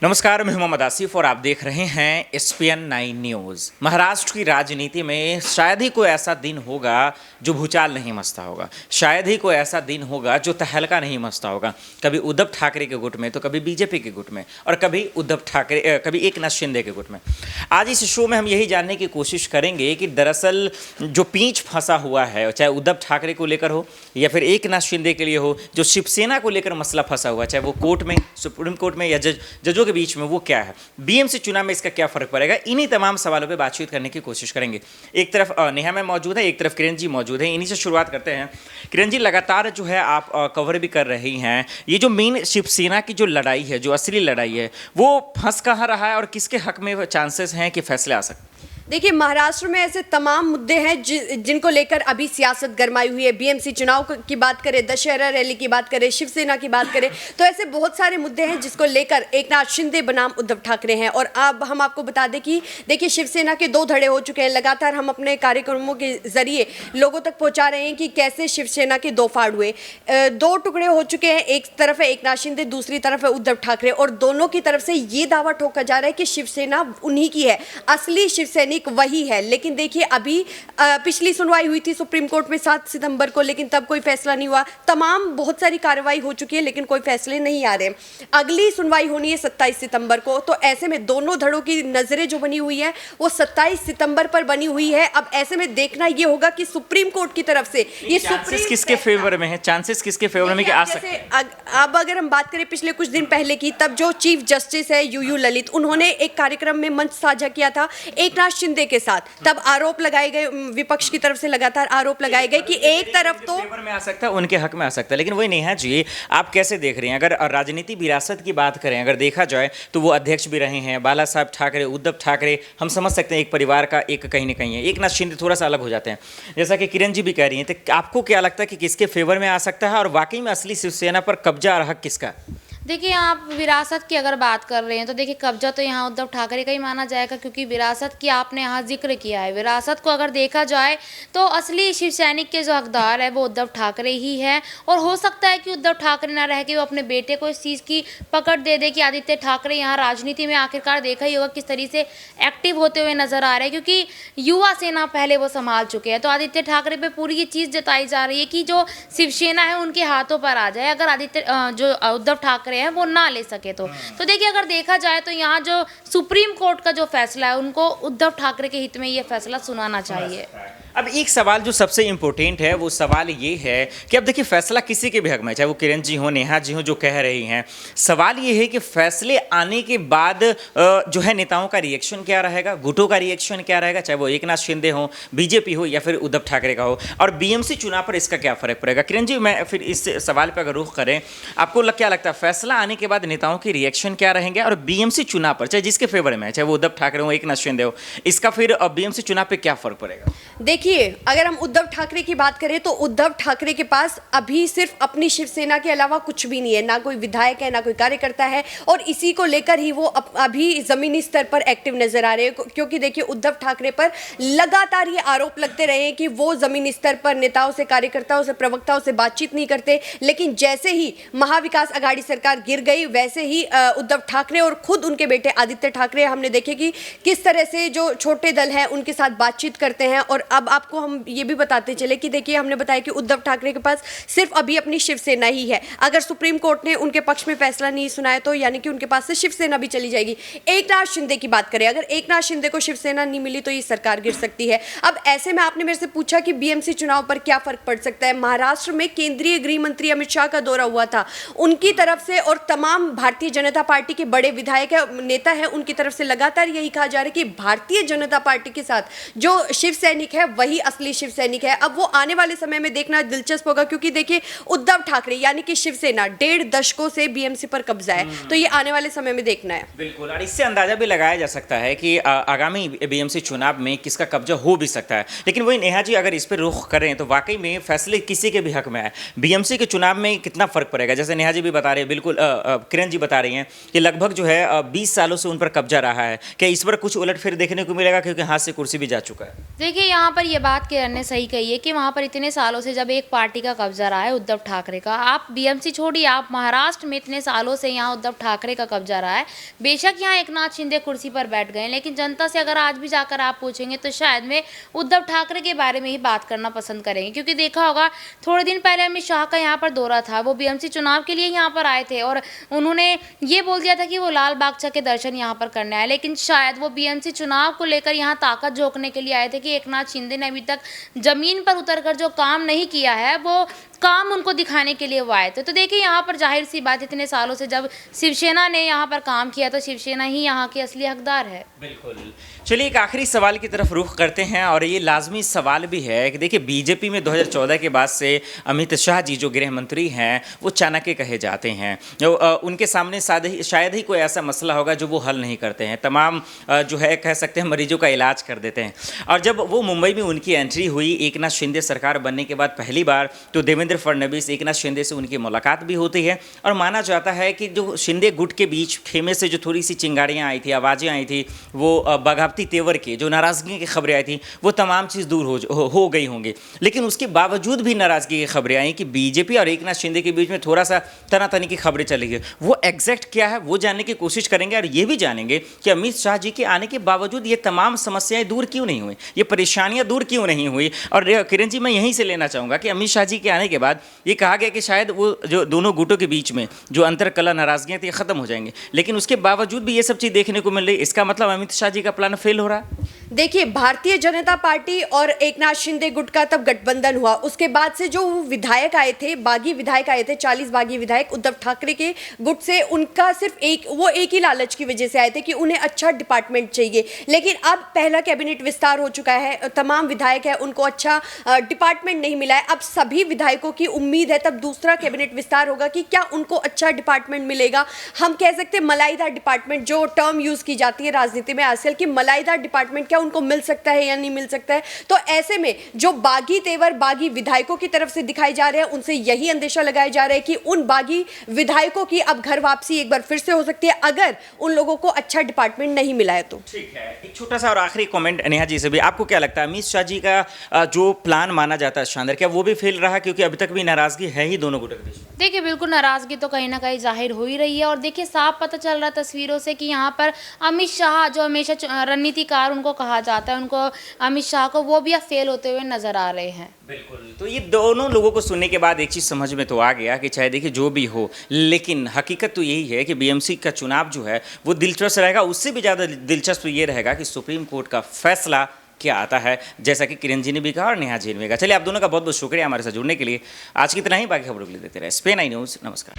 नमस्कार, मैं मोहम्मद आसिफ और आप देख रहे हैं SPN 9 न्यूज़। महाराष्ट्र की राजनीति में शायद ही कोई ऐसा दिन होगा जो भूचाल नहीं मचता होगा, शायद ही कोई ऐसा दिन होगा जो तहलका नहीं मचता होगा। कभी उद्धव ठाकरे के गुट में तो कभी बीजेपी के गुट में और कभी कभी एकनाथ शिंदे के गुट में। आज इस शो में हम यही जानने की कोशिश करेंगे कि दरअसल जो पेंच फंसा हुआ है, चाहे उद्धव ठाकरे को लेकर हो या फिर एकनाथ शिंदे के लिए हो, जो शिवसेना को लेकर मसला फंसा हुआ है, चाहे वो कोर्ट में, सुप्रीम कोर्ट में या जजों के बीच में, वो क्या है, बीएमसी चुनाव में इसका क्या फर्क पड़ेगा, इन्हीं तमाम सवालों पे बातचीत करने की कोशिश करेंगे। एक तरफ नेहा मैम मौजूद है, एक तरफ किरण जी मौजूद है। इन्हीं से शुरुआत करते हैं। किरण जी, लगातार जो है आप कवर भी कर रही हैं, ये जो मेन शिवसेना की जो लड़ाई है, जो असली लड़ाई है, वो फंस कहाँ रहा है और किसके हक में चांसेस हैं कि फैसले आ सकते? देखिए, महाराष्ट्र में ऐसे तमाम मुद्दे हैं जिनको लेकर अभी सियासत गरमाई हुई है। बीएमसी चुनाव की बात करें, दशहरा रैली की बात करें, शिवसेना की बात करें, तो ऐसे बहुत सारे मुद्दे हैं जिसको लेकर एकनाथ शिंदे बनाम उद्धव ठाकरे हैं। और अब हम आपको बता दें कि देखिए, शिवसेना के दो धड़े हो चुके हैं। लगातार हम अपने कार्यक्रमों के जरिए लोगों तक पहुंचा रहे हैं कि कैसे शिवसेना के दो फाड़ हुए, दो टुकड़े हो चुके हैं। एक तरफ है एकनाथ शिंदे, दूसरी तरफ है उद्धव ठाकरे, और दोनों की तरफ से ये दावा ठोका जा रहा है कि शिवसेना उन्हीं की है, असली शिवसैनिक वही है। लेकिन देखिए, अभी पिछली सुनवाई हुई थी सुप्रीम कोर्ट में 7 सितंबर को, लेकिन तब कोई फैसला नहीं हुआ। तमाम बहुत सारी कार्रवाई हो चुकी है, लेकिन कोई फैसले नहीं आ रहे। अगली सुनवाई होनी है 27 सितंबर को। तो ऐसे में दोनों धड़ों की नजरें जो बनी हुई है वो 27 सितंबर पर बनी हुई है। अब ऐसे में देखना ये होगा कि सुप्रीम कोर्ट की तरफ से ये चांसेस किसके फेवर में है, चांसेस किसके फेवर में कि आ सकते हैं? अब अगर हम बात करें पिछले कुछ दिन पहले की, तब जो चीफ जस्टिस है यूयू ललित, उन्होंने एक कार्यक्रम में मंच साझा किया था एकनाथ शिंदे के साथ। तब आरोप लगाए गए, विपक्ष की तरफ से लगातार आरोप लगाए गए कि एक तरफ तो फेवर में आ सकता है, उनके हक में आ सकता है। लेकिन वही नेहा जी, आप कैसे देख रही हैं? अगर राजनीति विरासत की बात करें, अगर देखा जाए तो वो अध्यक्ष भी रहे हैं, बाला साहब ठाकरे, उद्धव ठाकरे, हम समझ सकते हैं एक परिवार का एक कहीं ना कहीं है। एकनाथ शिंदे थोड़ा सा अलग हो जाते हैं, जैसा कि किरण जी भी कह रही हैं। तो आपको क्या लगता है कि किसके फेवर में आ सकता है और वाकई में असली शिवसेना पर कब्जा और हक किसका? देखिए, आप विरासत की अगर बात कर रहे हैं तो देखिए, कब्जा तो यहाँ उद्धव ठाकरे का ही माना जाएगा, क्योंकि विरासत की आपने यहाँ जिक्र किया है। विरासत को अगर देखा जाए तो असली शिव सैनिक के जो हकदार है वो उद्धव ठाकरे ही है। और हो सकता है कि उद्धव ठाकरे ना रह के वो अपने बेटे को इस चीज़ की पकड़ दे दे कि आदित्य ठाकरे यहाँ राजनीति में आखिरकार देखा ही होगा किस तरीके से एक्टिव होते हुए नजर आ रहे हैं, क्योंकि युवा सेना पहले वो संभाल चुके हैं। तो आदित्य ठाकरे पे पूरी ये चीज़ जताई जा रही है कि जो शिवसेना है उनके हाथों पर आ जाए, अगर जो उद्धव ठाकरे है वो ना ले सके तो देखिए, अगर देखा जाए तो यहाँ जो सुप्रीम कोर्ट का जो फैसला है, उनको उद्धव ठाकरे के हित में ये फैसला सुनाना चाहिए। अब एक सवाल जो सबसे इम्पोर्टेंट है, वो सवाल ये है कि अब देखिए, फैसला किसी के भी हक में, चाहे वो किरण जी हो, नेहा जी हो, जो कह रही हैं, सवाल ये है कि फैसले आने के बाद जो है नेताओं का रिएक्शन क्या रहेगा, गुटों का रिएक्शन क्या रहेगा, चाहे वो एकनाथ शिंदे हो, बीजेपी हो या फिर उद्धव ठाकरे का हो, और बीएमसी चुनाव पर इसका क्या फर्क पड़ेगा? किरण जी, मैं फिर इस सवाल पर अगर रुख करें, आपको क्या लगता है, फैसला आने के बाद नेताओं के रिएक्शन क्या रहेंगे, और बीएमसी चुनाव पर, चाहे जिसके फेवर में है, चाहे वो उद्धव ठाकरे हो, एकनाथ शिंदे हो, इसका फिर बीएमसी चुनाव पर क्या फर्क पड़ेगा? देखिए, अगर हम उद्धव ठाकरे की बात करें तो उद्धव ठाकरे के पास अभी सिर्फ अपनी शिवसेना के अलावा कुछ भी नहीं है, ना कोई विधायक है, ना कोई कार्यकर्ता है, और इसी को लेकर ही वो अभी जमीनी स्तर पर एक्टिव नजर आ रहे हैं। क्योंकि देखिए, उद्धव ठाकरे पर लगातार ये आरोप लगते रहे कि वो जमीनी स्तर पर नेताओं से, कार्यकर्ताओं से, प्रवक्ताओं से बातचीत नहीं करते। लेकिन जैसे ही महाविकास आघाड़ी सरकार गिर गई, वैसे ही उद्धव ठाकरे और खुद उनके बेटे आदित्य ठाकरे, हमने देखे कि किस तरह से जो छोटे दल हैं उनके साथ बातचीत करते हैं। और अब आपको हम ये भी बताते चले कि देखिए, हमने बताया कि उद्धव ठाकरे के पास सिर्फ अभी अपनी शिवसेना ही है। अगर सुप्रीम कोर्ट ने उनके पक्ष में फैसला नहीं सुनाया तो यानी कि उनके पास से शिवसेना भी चली जाएगी। एकनाथ शिंदे की बात करें, अगर एकनाथ शिंदे को शिवसेना नहीं मिली तो ये सरकार गिर सकती है। अब ऐसे में आपने मेरे से पूछा कि बीएमसी चुनाव पर क्या फर्क पड़ सकता है। महाराष्ट्र में केंद्रीय गृह मंत्री अमित शाह का दौरा हुआ था, उनकी तरफ से और तमाम भारतीय जनता पार्टी के बड़े विधायक नेता है, उनकी तरफ से लगातार यही कहा जा रहा है कि भारतीय जनता पार्टी के साथ जो शिव सैनिक है वही असली शिव सैनिक है। अब वो आने वाले समय में देखना दिलचस्प होगा, क्योंकि देखिए, उद्धव ठाकरे यानी कि शिवसेना 1.5 दशकों से बीएमसी पर कब्जा है, तो ये आने वाले समय में देखना है। बिल्कुल, और इससे अंदाजा भी लगाया जा सकता है कि आगामी बीएमसी चुनाव में किसका कब्जा हो भी सकता है। लेकिन वही नेहा जी, अगर इस पर रुख करें तो वाकई में फैसले किसी के भी हक में है। बीएमसी के चुनाव में कितना फर्क पड़ेगा? जैसे नेहा जी भी बता रहे हैं, बिल्कुल किरण जी बता रही हैं कि लगभग जो है 20 सालों से उन पर कब्जा रहा है। क्या इस पर कुछ उलटफेर देखने को मिलेगा, क्योंकि हाथ से कुर्सी भी जा चुका है? देखिए, यहाँ पर पर ये बात किरण ने सही कही है कि वहाँ पर इतने सालों से जब एक पार्टी का कब्जा रहा है उद्धव ठाकरे का, आप बीएमसी छोड़िए, आप महाराष्ट्र में इतने सालों से यहाँ उद्धव ठाकरे का कब्जा रहा है। बेशक यहाँ एकनाथ शिंदे कुर्सी पर बैठ गए, लेकिन जनता से अगर आज भी जाकर आप पूछेंगे तो शायद में उद्धव ठाकरे के बारे में ही बात करना पसंद करेंगे। क्योंकि देखा होगा थोड़े दिन पहले अमित शाह का यहाँ पर दौरा था, वो बीएमसी चुनाव के लिए यहाँ पर आए थे और उन्होंने ये बोल दिया था कि वो लाल बागचा के दर्शन यहाँ पर करने आए, लेकिन शायद वो बीएमसी चुनाव को लेकर यहाँ ताकत झोंकने के लिए आए थे कि एकनाथ शिंदे ने अभी तक जमीन पर उतरकर जो काम नहीं किया है वो काम उनको दिखाने के लिए वो आए थे। तो देखिए यहाँ पर जाहिर सी बात, इतने सालों से जब शिवसेना ने यहाँ पर काम किया तो शिवसेना ही यहाँ की असली हकदार है। बिल्कुल। चलिए एक आखिरी सवाल की तरफ रुख करते हैं और ये लाजमी सवाल भी है कि देखिए बीजेपी में 2014 के बाद से अमित शाह जी जो गृह मंत्री हैं वो चाणक्य कहे जाते हैं। उनके सामने शायद ही कोई ऐसा मसला होगा जो वो हल नहीं करते हैं, तमाम जो है कह सकते हैं मरीजों का इलाज कर देते हैं। और जब वो मुंबई में उनकी एंट्री हुई एकनाथ शिंदे सरकार बनने के बाद पहली बार, तो देवेंद्र फडणवीस एकनाथ शिंदे से उनकी मुलाकात भी होती है और माना जाता है कि जो शिंदे गुट के बीच खेमे से जो थोड़ी सी चिंगारियाँ आई थी, आवाज़ें आई थी, वो बगावती तेवर की जो नाराज़गी की खबरें आई थी वो तमाम चीज़ दूर हो गई होंगी। लेकिन उसके बावजूद भी नाराज़गी की खबरें आई कि बीजेपी और एकनाथ शिंदे के बीच में थोड़ा सा तनातनी की खबरें चली गई। वो एग्जैक्ट क्या है वो जानने की कोशिश करेंगे और ये भी जानेंगे कि अमित शाह जी के आने के बावजूद ये तमाम समस्याएं दूर क्यों नहीं हुई, ये परेशानियां दूर क्यों नहीं हुई। और किरण जी मैं यहीं से लेना चाहूँगा कि अमित शाह जी के आने के बाद ये कहा गया कि शायद वो जो दोनों गुटों के बीच में जो अंतरकला नाराज़गियाँ थी ख़त्म हो जाएंगी, लेकिन उसके बावजूद भी ये सब चीज़ देखने को मिल रही। इसका मतलब अमित शाह जी का प्लान फेल हो रहा है। देखिए, भारतीय जनता पार्टी और एकनाथ शिंदे गुट का तब गठबंधन हुआ, उसके बाद से जो विधायक आए थे, बागी विधायक आए थे, 40 बागी विधायक उद्धव ठाकरे के गुट से, उनका सिर्फ एक ही लालच की वजह से आए थे कि उन्हें अच्छा डिपार्टमेंट चाहिए। लेकिन अब पहला कैबिनेट विस्तार हो चुका है, तमाम विधायक है उनको अच्छा डिपार्टमेंट नहीं मिला है। अब सभी विधायकों की उम्मीद है तब दूसरा कैबिनेट विस्तार होगा कि क्या उनको अच्छा डिपार्टमेंट मिलेगा। हम कह सकते हैं मलाईदार डिपार्टमेंट, जो टर्म यूज की जाती है राजनीति में आजकल की, मलाईदार डिपार्टमेंट क्या उनको मिल सकता है या नहीं मिल सकता है। तो ऐसे में जो बागी तेवर बागी विधायकों की तरफ से दिखाई जा रहे हैं, उनसे यही अंदेशा लगाया जा रहा है कि उन बागी विधायकों की अब घर वापसी एक बार फिर से हो सकती है अगर उन लोगों को अच्छा डिपार्टमेंट नहीं मिला है तो। ठीक है, एक छोटा सा और आखिरी कमेंट नेहा जी से भी, आपको क्या लगता है अमित शाह जी का जो प्लान माना जाता है शानदार, क्या वो भी फेल रहा? क्योंकि अभी तक भी नाराजगी है ही दोनों गुटों के बीच में। देखिए बिल्कुल नाराज़गी तो कहीं ना कहीं जाहिर हो ही रही है और देखिए साफ पता चल रहा है तस्वीरों से कि यहाँ पर अमित शाह जो हमेशा रणनीतिकार उनको कहा जाता है, उनको अमित शाह को, वो भी अब फेल होते हुए नजर आ रहे हैं। बिल्कुल। तो ये दोनों लोगों को सुनने के बाद एक चीज़ समझ में तो आ गया कि चाहे देखिए जो भी हो, लेकिन हकीकत तो यही है कि बीएमसी का चुनाव जो है वो दिलचस्प रहेगा। उससे भी ज़्यादा दिलचस्प ये रहेगा कि सुप्रीम कोर्ट का फैसला क्या आता है, जैसा कि किरण जी ने भी कहा और नेहा जी ने भी कहा। चलिए आप दोनों का बहुत बहुत शुक्रिया हमारे साथ जुड़ने के लिए। आज की इतना ही, बाकी खबरों के लिए देते रहे SPN9 न्यूज़। नमस्कार।